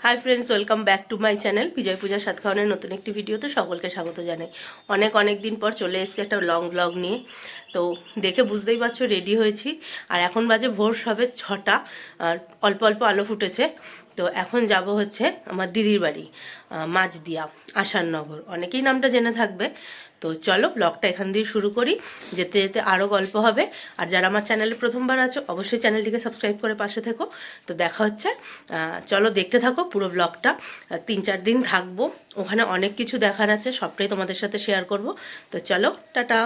High friends, welcome back to my channel বিজয় পূজা সাত খাওয়ানের নতুন একটি ভিডিওতে সকলকে স্বাগত জানাই। অনেক দিন পর চলে এসেছি একটা লং ব্লগ নিয়ে। তো দেখে বুঝতেই পারছো রেডি হয়েছি, আর এখন বাজে ভোর সবে 6টা, আর অল্প অল্প আলো ফুটেছে। তো এখন যাব হচ্ছে আমার দিদির বাড়ি, মাঝদিয়া, আসাননগর, অনেকেই নামটা জেনে থাকবে। তো চলো ব্লগটা এখান দিয়ে শুরু করি, যেতে যেতে আরও গল্প হবে। আর যারা আমার চ্যানেলে প্রথমবার আছো অবশ্যই চ্যানেলটিকে সাবস্ক্রাইব করে পাশে থেকো। তো দেখা হচ্ছে, চলো দেখতে থাকো পুরো ব্লগটা। 3-4 দিন থাকবো ওখানে, অনেক কিছু দেখার আছে, সবটাই তোমাদের সাথে শেয়ার করব। তো চলো টাটা।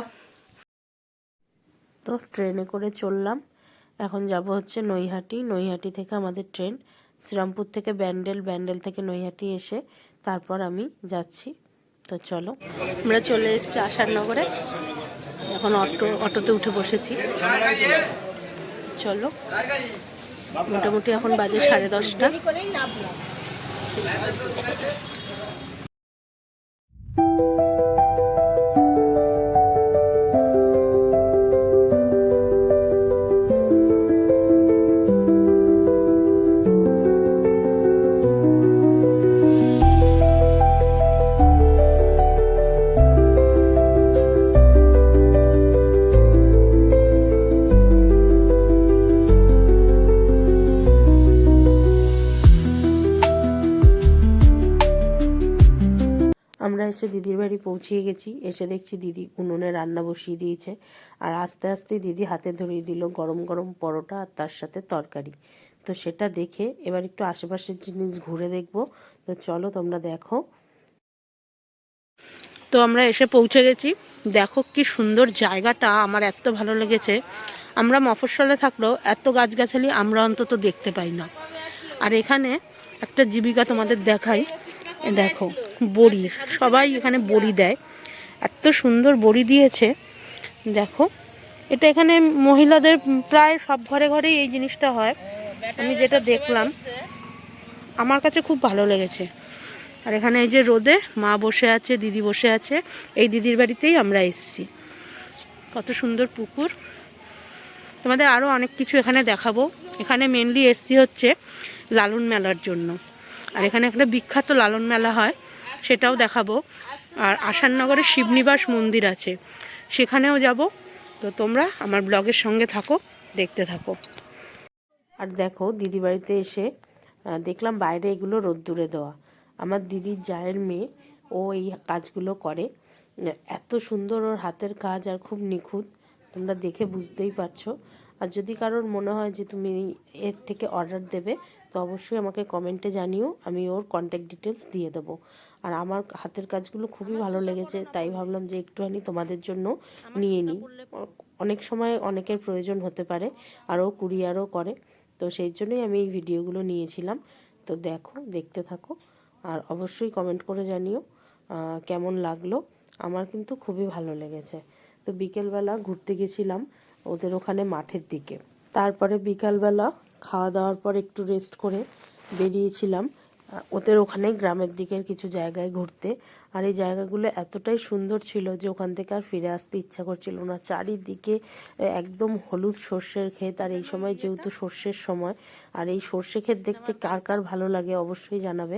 তো ট্রেনে করে চললাম, এখন যাব হচ্ছে নৈহাটি। নৈহাটি থেকে আমাদের ট্রেন শ্রীরামপুর থেকে ব্যান্ডেল, ব্যান্ডেল থেকে নৈহাটি এসে তারপর আমি যাচ্ছি। তো চলো, আমরা চলে এসেছি আসাননগরে, এখন অটোতে উঠে বসেছি। চলো, মোটামুটি এখন বাজে 10:30। আমরা এসে দিদির বাড়ি পৌঁছিয়ে গেছি। এসে দেখছি দিদি উনুনে রান্না বসিয়ে দিয়েছে, আর আস্তে আস্তে দিদি হাতে ধরিয়ে দিল গরম গরম পরোটা আর তার সাথে তরকারি। তো সেটা দেখে এবার একটু আশেপাশের জিনিস ঘুরে দেখব। তো চলো তোমরা দেখো। তো আমরা এসে পৌঁছে গেছি, দেখো কি সুন্দর জায়গাটা, আমার এত ভালো লেগেছে। আমরা মফস্বলে থাকলেও এত গাছগাছালি আমরা অন্তত দেখতে পাই না। আর এখানে একটা জীবিকা তোমাদের দেখাই, দেখো বড়ি, সবাই এখানে বড়ি দেয়, এত সুন্দর বড়ি দিয়েছে দেখো। এটা এখানে মহিলাদের প্রায় সব ঘরে ঘরেই এই জিনিসটা হয়, আমি যেটা দেখলাম আমার কাছে খুব ভালো লেগেছে। আর এখানে এই যে রোদে মা বসে আছে, দিদি বসে আছে, এই দিদির বাড়িতেই আমরা এসেছি। কত সুন্দর পুকুর, তোমাদের আরও অনেক কিছু এখানে দেখাবো। এখানে মেনলি এসছি হচ্ছে লালন মেলার জন্য, আর এখানে একটা বিখ্যাত লালন মেলা হয়, সেটাও দেখাবো। আর আসাননগরে শিবনিবাস মন্দির আছে, সেখানেও যাব। তো তোমরা আমার ব্লগের সঙ্গে থাকো, দেখতে থাকো। আর দেখো দিদি বাড়িতে এসে দেখলাম বাইরে এগুলো রোদ্দুরে দেওয়া। আমার দিদির জায়ের মেয়ে, ও এই কাজগুলো করে, এত সুন্দর ওর হাতের কাজ আর খুব নিখুঁত, তোমরা দেখে বুঝতেই পারছো। আর যদি কারোর মনে হয় যে তুমি এর থেকে অর্ডার দেবে, তো অবশ্যই আমাকে কমেন্টে জানিও, আমি ওর কন্ট্যাক্ট ডিটেলস দিয়ে দেবো। আর আমার হাতের কাজগুলো খুবই ভালো লেগেছে, তাই ভাবলাম যে একটুখানি তোমাদের জন্য নিয়ে নিই। অনেক সময় অনেকের প্রয়োজন হতে পারে, আর ও কুরিয়ারও করে, তো সেই জন্যই আমি এই ভিডিওগুলো নিয়েছিলাম। তো দেখো, দেখতে থাকো, আর অবশ্যই কমেন্ট করে জানিও কেমন লাগলো। আমার কিন্তু খুবই ভালো লেগেছে। তো বিকেলবেলা ঘুরতে গেছিলাম ওদের ওখানে মাঠের দিকে, তারপরে বিকালবেলা খাওয়া দাওয়ার পর একটু রেস্ট করে বেরিয়েছিলাম ওদের ওখানে গ্রামের দিকের কিছু জায়গায় ঘুরতে। আর এই জায়গাগুলো এতটাই সুন্দর ছিল যে ওখান থেকে আর ফিরে আসতে ইচ্ছা করছিল না। চারিদিকে একদম হলুদ সর্ষের ক্ষেত, আর এই সময় যেহেতু সর্ষের সময়, আর এই সর্ষে ক্ষেত দেখতে কার কার ভালো লাগে অবশ্যই জানাবে,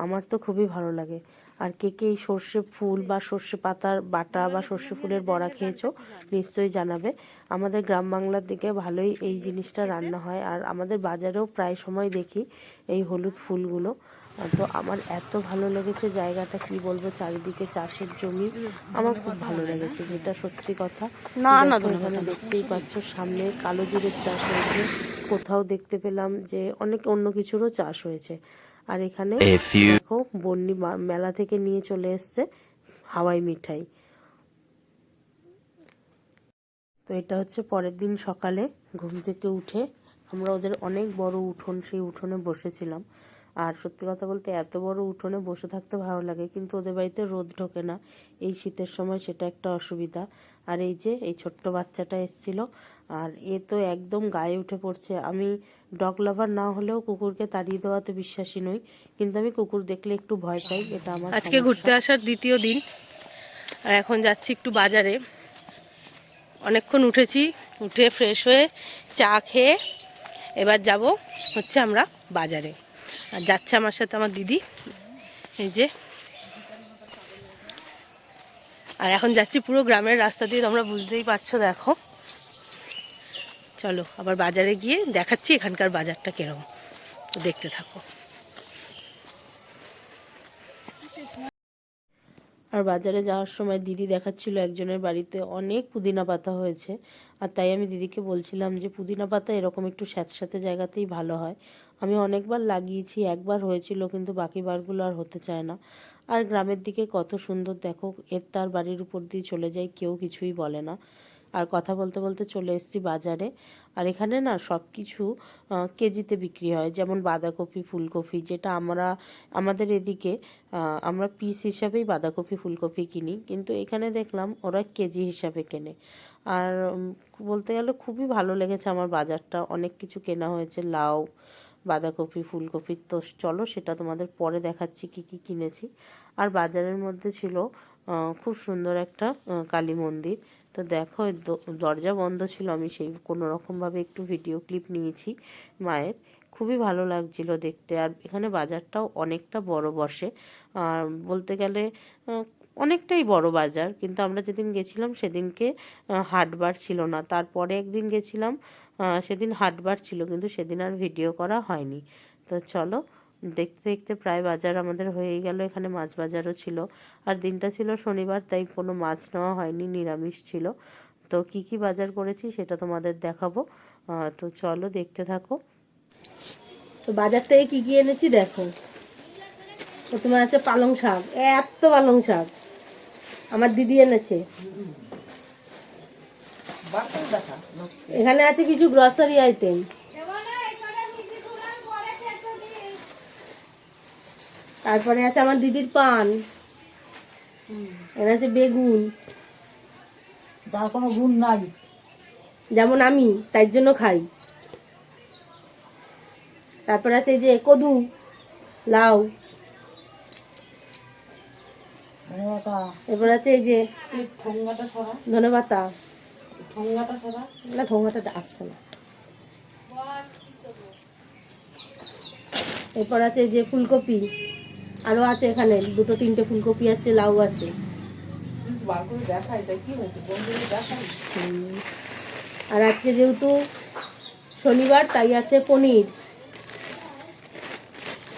আমার তো খুবই ভালো লাগে। আর কে কে এই সর্ষে ফুল বা সর্ষে পাতার বাটা বা সর্ষে ফুলের বড়া খেয়েছো নিশ্চয়ই জানাবে। আমাদের গ্রাম বাংলার দিকে ভালোই এই জিনিসটা রান্না হয়, আর আমাদের বাজারেও প্রায় সময় দেখি এই হলুদ ফুলগুলো। তো আমার এত ভালো লেগেছে জায়গাটা, কি বলবো, চারিদিকে চাষের জমি, আমার খুব ভালো লেগেছে, যেটা সত্যি কথা। এখানে দেখতেই পাচ্ছ সামনে কালো জিরের চাষ হয়েছে, কোথাও দেখতে পেলাম যে অনেক অন্য কিছুরও চাষ হয়েছে। আর এখানে দেখো বন্নি মেলা থেকে নিয়ে চলে এসছে হাওয়াই মিঠাই। তো এটা হচ্ছে পরের দিন সকালে ঘুম থেকে উঠে আমরা ওদের অনেক বড় উঠোন, সেই উঠোনে বসেছিলাম। আর সত্যি কথা বলতে এত বড় উঠোনে বসে থাকতে ভালো লাগে, কিন্তু ওদের বাড়িতে রোদ ঢোকে না এই শীতের সময়, সেটা একটা অসুবিধা। আর এই যে এই ছোট্ট বাচ্চাটা এসেছিল, আর এ তো একদম গায়ে উঠে পড়ছে। আমি ডগ লাভার না হলেও কুকুরকে তাড়িয়ে দেওয়াতে বিশ্বাসী নই, কিন্তু আমি কুকুর দেখলে একটু ভয় পাই, এটা আমার। আজকে ঘুরতে আসার দ্বিতীয় দিন, আর এখন যাচ্ছি একটু বাজারে। অনেকক্ষণ উঠেছি, উঠে ফ্রেশ হয়ে চা খেয়ে এবার যাব হচ্ছে আমরা বাজারে। আর যাচ্ছে আমার সাথে আমার দিদি, এই যে। আর এখন যাচ্ছি পুরো গ্রামের রাস্তা দিয়ে, তোমরা বুঝতেই পারছো। দেখো, চলো আবার বাজারে গিয়ে দেখাচ্ছি এখানকার বাজারটা কিরকম, তো দেখতে থাকো। আর বাজারে যাওয়ার সময় দিদি দেখাচ্ছিল একজনের বাড়িতে অনেক পুদিনা পাতা হয়েছে। আর তাই আমি দিদিকে বলছিলাম যে পুদিনা পাতা এরকম একটু স্যাঁতস্যাঁতে জায়গাতেই ভালো হয়। আমি অনেকবার লাগিয়েছি, একবার হয়েছিল, কিন্তু বাকি বারগুলো আর হতে চায় না। আর গ্রামের দিকে কত সুন্দর দেখো, এর তার বাড়ির উপর দিয়ে চলে যায়, কেউ কিছুই বলে না। আর কথা বলতে বলতে চলে এসেছি বাজারে। আর এখানে না সব কিছু কেজিতে বিক্রি হয়, যেমন বাঁধাকপি, ফুলকপি, যেটা আমাদের এদিকে আমরা পিস হিসাবেই বাঁধাকপি ফুলকপি কিনি, কিন্তু এখানে দেখলাম ওরা কেজি হিসাবে কেনে। আর বলতে গেলে খুবই ভালো লেগেছে আমার বাজারটা, অনেক কিছু কেনা হয়েছে, লাউ, বাঁধাকপি, ফুলকপি। তো চলো সেটা তোমাদের পরে দেখাচ্ছি কি কি কিনেছি। আর বাজারের মধ্যে ছিল খুব সুন্দর একটা কালী মন্দির। তো দেখো, দরজা বন্ধ ছিল, আমি সেই কোনো রকমভাবে একটু ভিডিও ক্লিপ নিয়েছি মায়ের। খুবই ভালো লাগছিল দেখতে। আর এখানে বাজারটাও অনেকটা বড় বসে, আর বলতে গেলে অনেকটাই বড় বাজার। কিন্তু আমরা যেদিন গেছিলাম সেদিনকে হাটবার ছিল না, তারপরে একদিন গেছিলাম, সেদিন হাটবার ছিল, কিন্তু সেদিন আর ভিডিও করা হয়নি। তো চলো, দেখতে দেখতে প্রায় বাজার আমাদের হয়েই গেল। এখানে মাছ বাজারও ছিল, আর দিনটা ছিল শনিবার, তাই কোনো মাছ নেওয়া হয়নি, নিরামিষ ছিল। তো কি কি বাজার করেছি সেটা তোমাদের দেখাবো, তো চলো দেখতে থাকো। তো বাজার থেকে কি কি এনেছি দেখো। প্রথমে আছে পালং শাক, এত পালং শাক আমার দিদি এনেছে। এখানে আছে কিছু গ্রসারি আইটেম। তারপরে আছে আমার দিদির পান, এখানে আছে বেগুন, যার কোনো গুণ নাই, যেমন আমি, তাই জন্য খাই। তারপরে আছে এই যে কদু, লাউ, এরপর আছে এই যে ধনেপাতা, না ঠোঙাটা আসছে না। এরপর আছে এই যে ফুলকপি, আরও আছে এখানে দুটো তিনটে ফুলকপি আছে, লাউ আছে। আর আজকে যেহেতু শনিবার, তাই আছে পনির।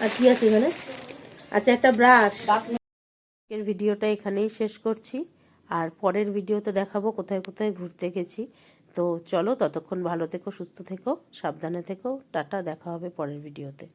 আর কি আছে এখানে, আছে একটা ব্রাশ। এর ভিডিওটা এখানেই শেষ করছি, আর পরের ভিডিওতে দেখাবো কোথায় কোথায় ঘুরতে গেছি। তো চলো, ততক্ষণ ভালো থেকো, সুস্থ থেকো, সাবধানে থেকো, টাটা, দেখা হবে পরের ভিডিওতে।